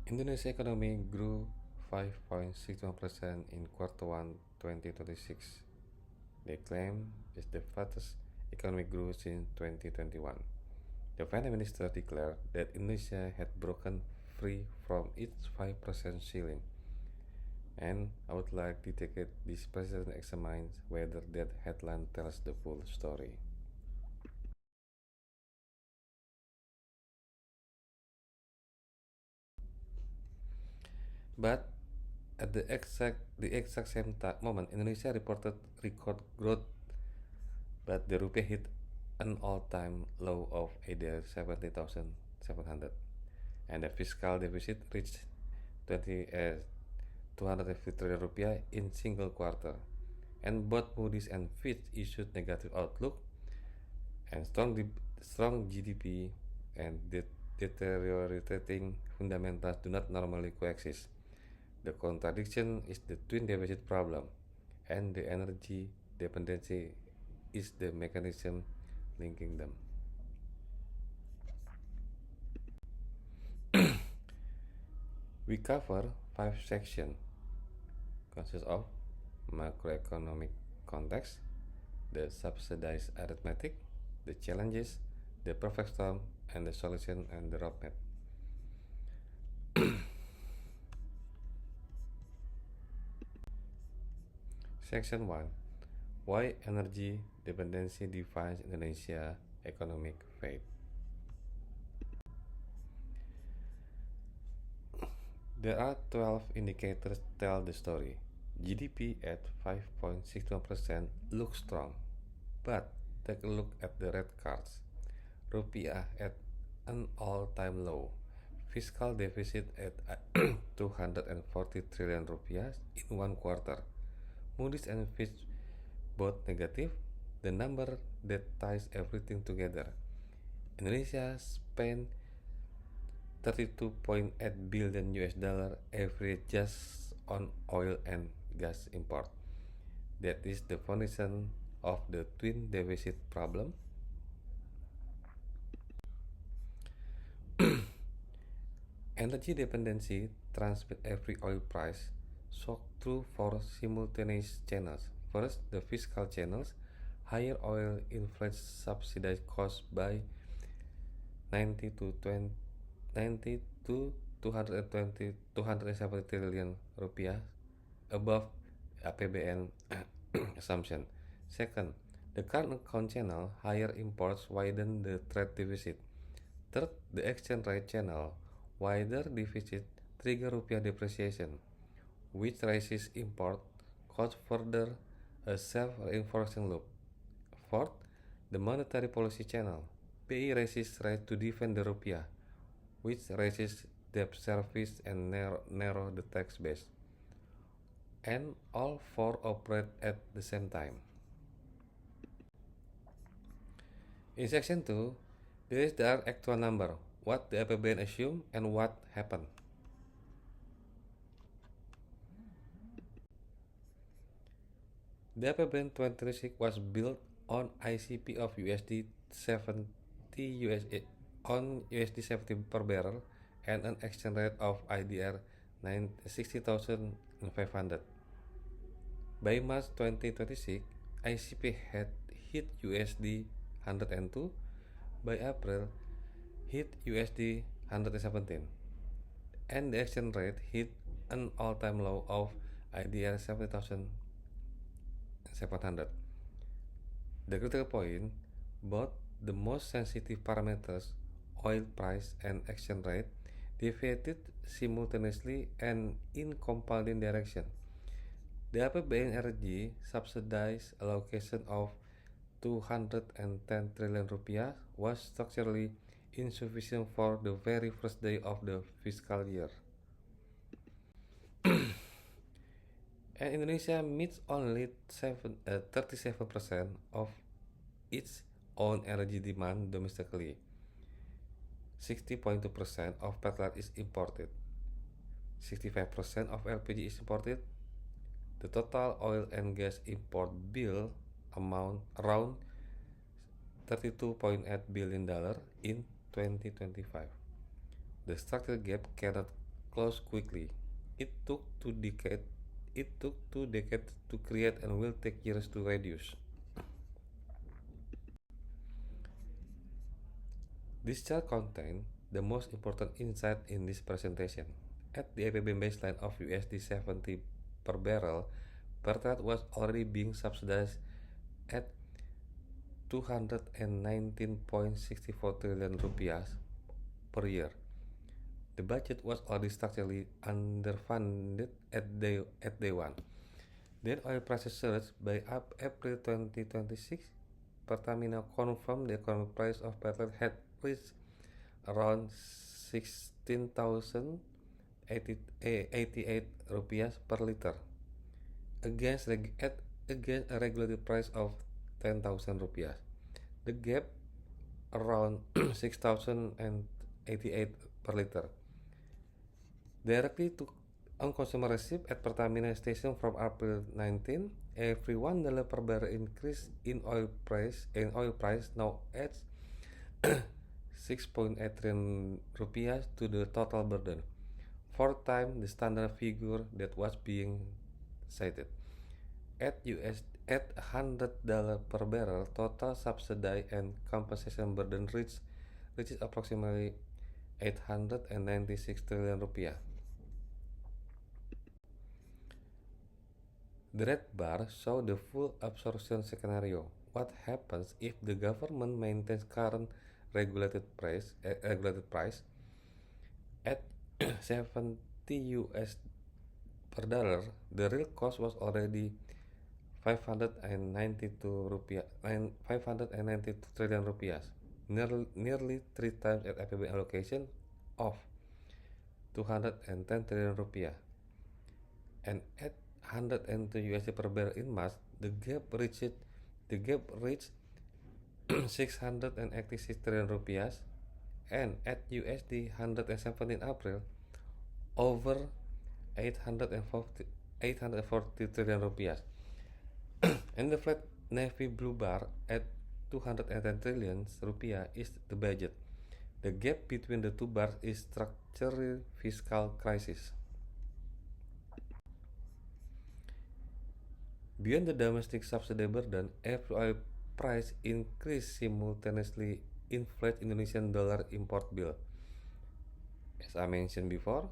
Indonesia economy grew 5.61% in quarter 1 2026. They claim it's the fastest economic growth since 2021. The finance minister declared that Indonesia had broken free from its 5% ceiling, and I would like to take it this president examines whether that headline tells the full story. But at the exact same moment, Indonesia reported record growth, but the rupiah hit an all-time low of either 70,700, and the fiscal deficit reached 250 trillion rupiah in single quarter. And both Moody's and Fitch issued negative outlook, and strong GDP and deteriorating fundamentals do not normally coexist. The contradiction is the twin deficit problem, and the energy dependency is the mechanism linking them. We cover 5 sections, consist of macroeconomic context, the subsidized arithmetic, the challenges, the perfect storm, and the solution and the roadmap. Section 1: Why energy dependency defines Indonesia economic fate. There are 12 indicators tell the story. GDP at 5.61% looks strong, but take a look at the red cards. Rupiah at an all-time low. Fiscal deficit at 240 trillion rupiah in one quarter. Moody's and Fitch both negative. The number that ties everything together. Indonesia spent 32.8 billion US dollar every just on oil and gas import. That is the foundation of the twin deficit problem. Energy dependency transmit every oil price shock through four simultaneous channels. First, the fiscal channels. Higher oil inflates subsidized costs by 90 to 20, 90 to 220 270 trillion rupiah above APBN assumption. Second, the current account channel. Higher imports widen the trade deficit. Third, the exchange rate channel. Wider deficit trigger rupiah depreciation, which raises import costs further, a self-reinforcing loop. Fourth, the monetary policy channel. BI raises rate to defend the rupiah, which raises debt service and narrow the tax base. And all four operate at the same time. In section 2, there is the actual number, what the APBN assumed and what happened. The APBN 2026 was built on ICP of USD 70 USD on USD 70 per barrel and an exchange rate of IDR 60,500. By March 2026, ICP had hit USD 102. By April, hit USD 117, and the exchange rate hit an all-time low of IDR 70,700. The critical point, both the most sensitive parameters, oil price and exchange rate, deviated simultaneously and in compounding direction. The APBN energy subsidized allocation of 210 trillion rupiah was structurally insufficient for the very first day of the fiscal year. And Indonesia meets only 37% of its own energy demand domestically. 60.2% of petrol is imported. 65% of LPG is imported. The total oil and gas import bill amount around $32.8 billion in 2025. The structural gap cannot close quickly. It took two decades. It took 2 decades to create and will take years to reduce. This chart contains the most important insight in this presentation. At the APB baseline of USD 70 per barrel, Pertalite was already being subsidized at 219.64 trillion rupiah per year. The budget was already structurally underfunded at day one. Then oil prices surged by up April 2026. Pertamina confirmed the economic price of petrol had reached around 16,088 rupiah per liter against against a regulated price of 10,000 rupiah. The gap around 6,088 per liter. Directly to on consumer receipt at Pertamina station from April 19, every $1 per barrel increase in oil price now adds 6.8 trillion rupiah to the total burden, 4 times the standard figure that was being cited. At $100 per barrel, total subsidy and compensation burden reaches approximately 896 trillion rupiah. The red bar shows the full absorption scenario. What happens if the government maintains current regulated price at 70 US per dollar? The real cost was already 592 trillion rupiah, nearly 3 times at APB allocation of 210 trillion rupiah. And at 102 USD per barrel in March, the gap reached 686 trillion rupiah, and at USD 117 April, over 840 trillion rupiah. And the flat navy blue bar at 210 trillion rupiah is the budget. The gap between the two bars is structural fiscal crisis. Beyond the domestic subsidy burden, every oil price increase simultaneously inflate Indonesian dollar import bill. As I mentioned before,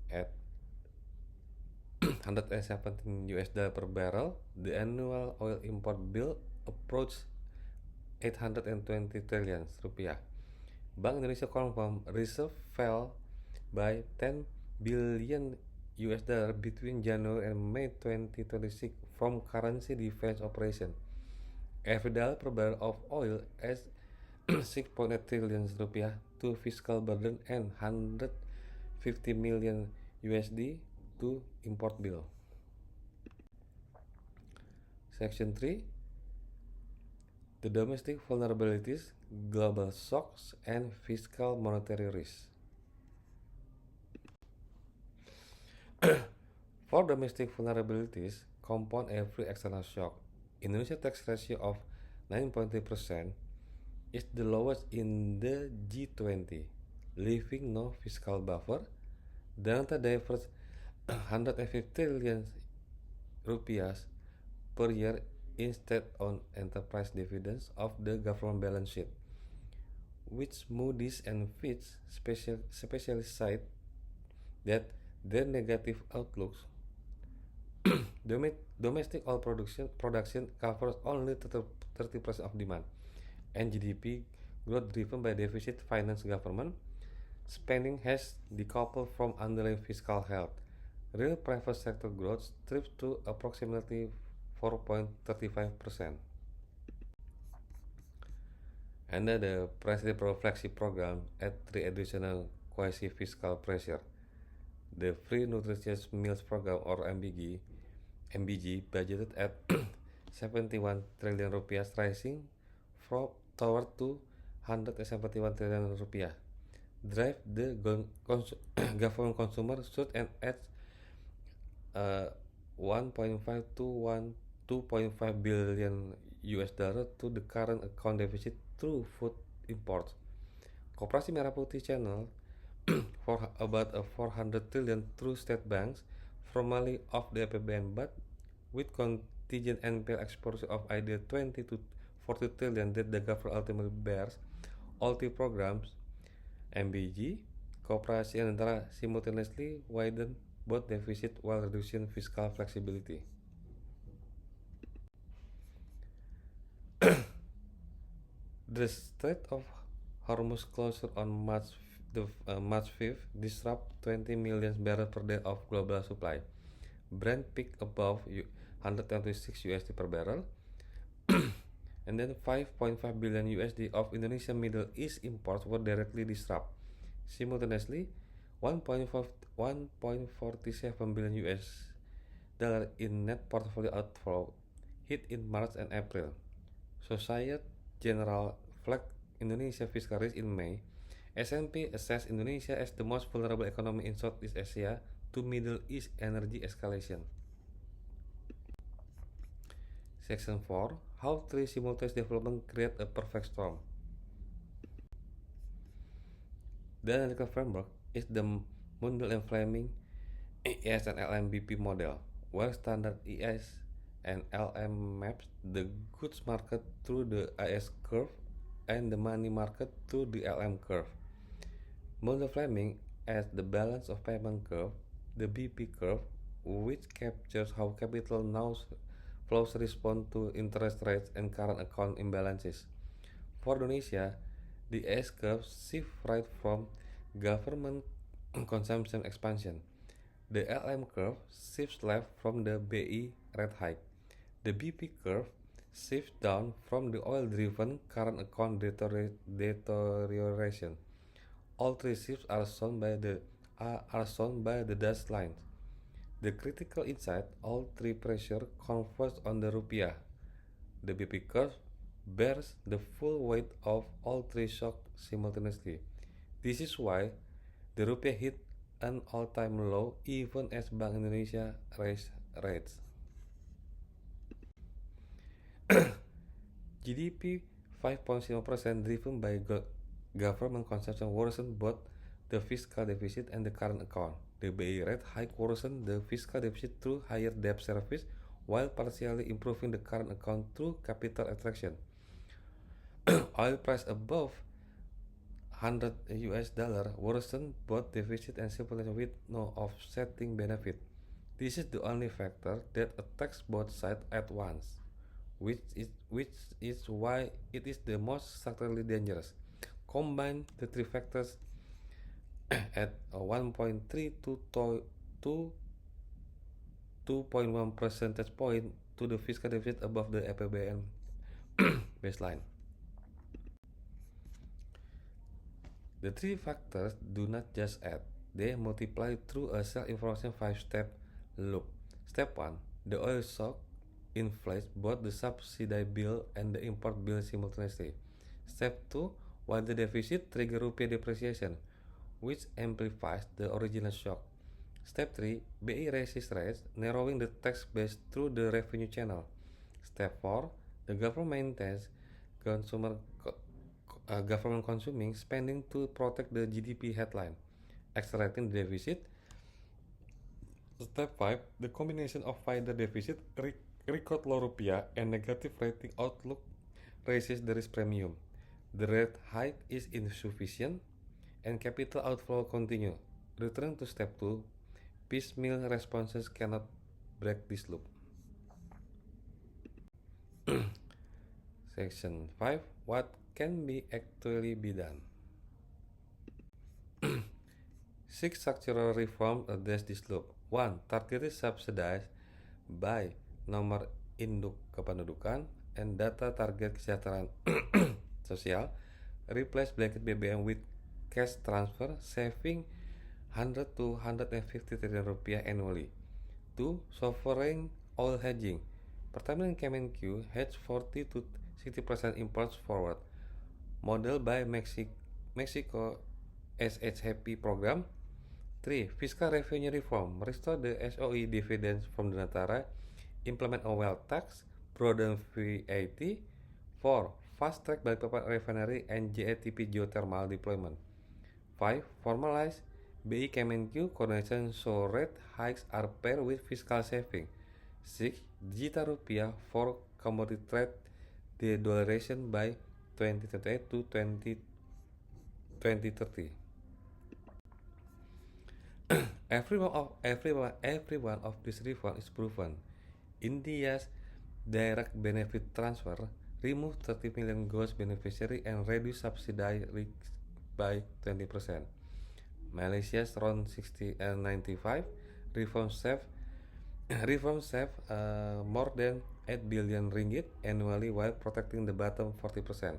at 117 US dollar per barrel, the annual oil import bill approached 820 trillion rupiah. Bank Indonesia confirmed reserve fell by 10 billion US dollar between January and May 2026 from currency defense operation. Every dollar per barrel of oil adds 6.8 trillion rupiah to fiscal burden and 150 million USD to import bill. Section 3. The domestic vulnerabilities, global shocks, and fiscal monetary risk. For domestic vulnerabilities, compound every external shock. Indonesia tax ratio of 9.3% is the lowest in the G20, leaving no fiscal buffer. Data diverts 150 trillion rupiah per year instead on enterprise dividends of the government balance sheet, which Moody's and Fitch specially cite that their negative outlooks. Domestic oil production covers only 30% of demand, and GDP growth driven by deficit finance government spending has decoupled from underlying fiscal health. Real private sector growth strips to approximately 4.35%. Under the President Flagship Program at 3 additional quasi-fiscal pressure, the Free Nutritious Meals Program or MBG budgeted at 71 trillion rupiah, rising toward 271 trillion rupiah. Drive the government consumer should end at 1.5 to 2.5 billion US dollar to the current account deficit through food imports. Koperasi Merah Putih Channel for about a 400 trillion through state banks, formally off the APBN, but with contingent NPL exposure of either 20 to 40 trillion that the government ultimately bears. All three programs, MBG, Kooperasi and Antara, simultaneously widen both deficit while reducing fiscal flexibility. The Strait of Hormuz closure on March 5th disrupt 20 million barrels per day of global supply. Brent peaked above 126 USD per barrel, and then 5.5 billion USD of Indonesian Middle East imports were directly disrupted. Simultaneously, 1.47 billion US dollar in net portfolio outflow hit in March and April. Societe Generale flagged Indonesia fiscal risk in May. S&P assessed Indonesia as the most vulnerable economy in Southeast Asia to Middle East energy escalation. Section 4. How three simultaneous developments create a perfect storm. The analytical framework is the Mundell and Fleming ES and LMBP model, where standard ES and LM maps the goods market through the IS curve and the money market through the LM curve. Mundell-Fleming as the balance of payment curve, the BP curve, which captures how capital now flows respond to interest rates and current account imbalances. For Indonesia, the S curve shifts right from government consumption expansion. The LM curve shifts left from the BI rate hike. The BP curve shifts down from the oil-driven current account deterioration. All three shifts are shown by the dashed lines. The critical insight: all three pressure converge on the rupiah. The BP curve bears the full weight of all three shocks simultaneously. This is why the rupiah hit an all-time low even as Bank Indonesia raised rates. GDP 5.0% driven by government consumption worsened both the fiscal deficit and the current account. The BI rate hike worsened the fiscal deficit through higher debt service while partially improving the current account through capital attraction. Oil price above $100 worsened both deficit and simultaneously with no offsetting benefit. This is the only factor that attacks both sides at once, which is why it is the most structurally dangerous. Combine the three factors at 1.3 to 2.1 percentage point to the fiscal deficit above the APBN baseline. The three factors do not just add, they multiply through a self-information 5-step loop. Step 1. The oil shock inflates both the subsidized bill and the import bill simultaneously. Step 2. While the deficit triggers rupiah depreciation, which amplifies the original shock. Step 3. BI raises rates, narrowing the tax base through the revenue channel. Step 4. The government maintains government consuming spending to protect the GDP headline, accelerating the deficit. Step 5. The combination of wider deficit, record low rupiah, and negative rating outlook raises the risk premium. The rate hike is insufficient and capital outflow continue. Return to step 2. Piecemeal responses cannot break this loop. Section 5. What can actually be done? 6 structural reforms address this loop. 1. Targeted subsidies by nomor induk kependudukan and data target kesejahteraan sosial. Replace blanket BBM with cash transfer, saving 100 to 150 trillion rupiah annually. 2. Sovereign oil hedging. Pertamina and Kemenq hedge 40 to 60% imports forward. Model by Mexico SHP program. 3. Fiscal revenue reform. Restore the SOE dividends from the Natara. Implement a wealth tax. Broaden VAT. 4. Fast track Balikpapan refinery and JATP geothermal deployment. 5. Formalize BI Kemenq coordination so rate hikes are paired with fiscal saving. 6. Digital rupiah for commodity trade de-dollarization by 2028 to 2030. Every one of these reforms is proven. India's direct benefit transfer remove 30 million gross beneficiary and reduce subsidy risks by 20%. Malaysia's around 60 and 95 reforms save more than 8 billion ringgit annually while protecting the bottom 40%.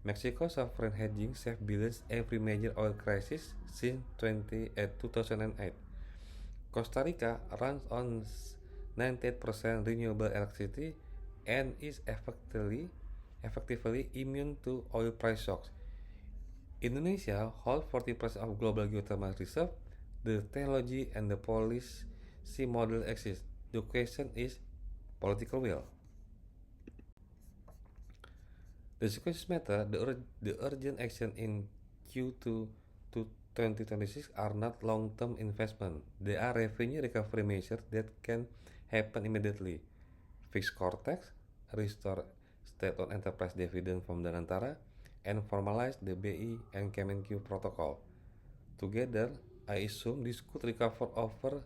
Mexico's sovereign hedging saved billions every major oil crisis since 2008. Costa Rica runs on 98% renewable electricity and is effectively immune to oil price shocks. Indonesia holds 40% of global geothermal reserve. The technology and the policy model exist. The question is political will. The sequence matter. The urgent action in Q2 to 2026 are not long-term investment. They are revenue recovery measures that can happen immediately. Fix core tax, restore state-owned enterprise dividend from Danantara, and formalize the BI and Kemenq protocol. Together, I assume this could recover over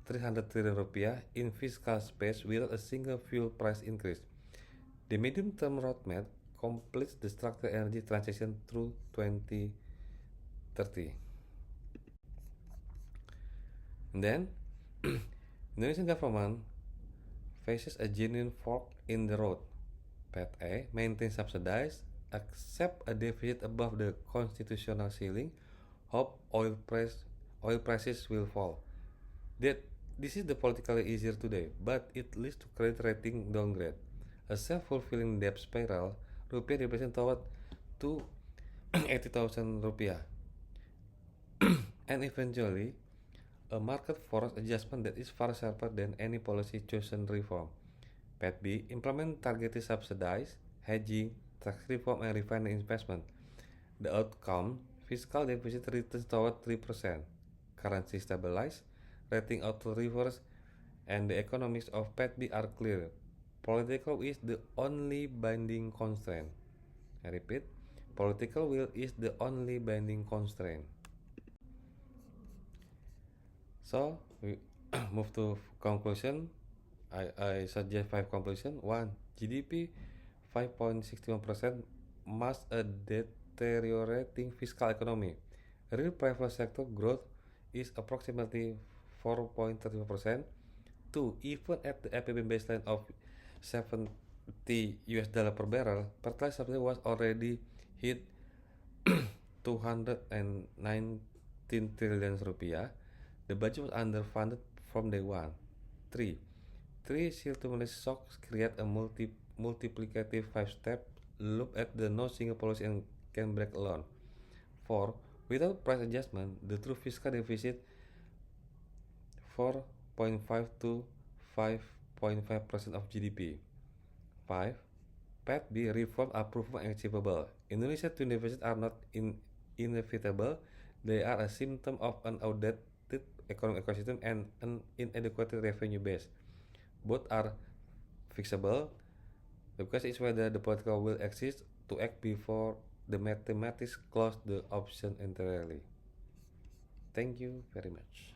300 trillion rupiah in fiscal space without a single fuel price increase. The medium-term roadmap completes the structural energy transition through 2030. And then, Indonesian government faces a genuine fork in the road. Path A, maintain subsidies, accept a deficit above the constitutional ceiling, hope oil prices will fall. This is the politically easier today, but it leads to credit rating downgrade. A self-fulfilling debt spiral, rupiah depreciation toward to 80,000 rupiah, and eventually a market force adjustment that is far sharper than any policy chosen reform. Path B, implement targeted subsidies, hedging, tax reform, and refining investment. The outcome, fiscal deficit returns toward 3%, currency stabilize, rating outflow reverse, and the economics of Path B are clear. Political will is the only binding constraint. I repeat, political will is the only binding constraint. So we move to conclusion. I suggest 5 conclusion. 1. GDP 5.61% must a deteriorating fiscal economy. Real private sector growth is approximately 4.35%. 2. Even at the APB baseline of $70 per barrel, fertilizer subsidy was already hit 219 trillion rupiah. The budget was underfunded from day one. 3. Three stimulus shocks create a multiplicative 5-step loop at the no single policy and can break alone. 4. Without price adjustment, the true fiscal deficit 4.5 to 5.5% of GDP. 5. Path B reform are proven achievable. Indonesia's twin deficits are not inevitable. They are a symptom of an outdated economic ecosystem and an inadequate revenue base. Both are fixable. The question is whether the political will exists to act before the mathematics close the option entirely. Thank you very much.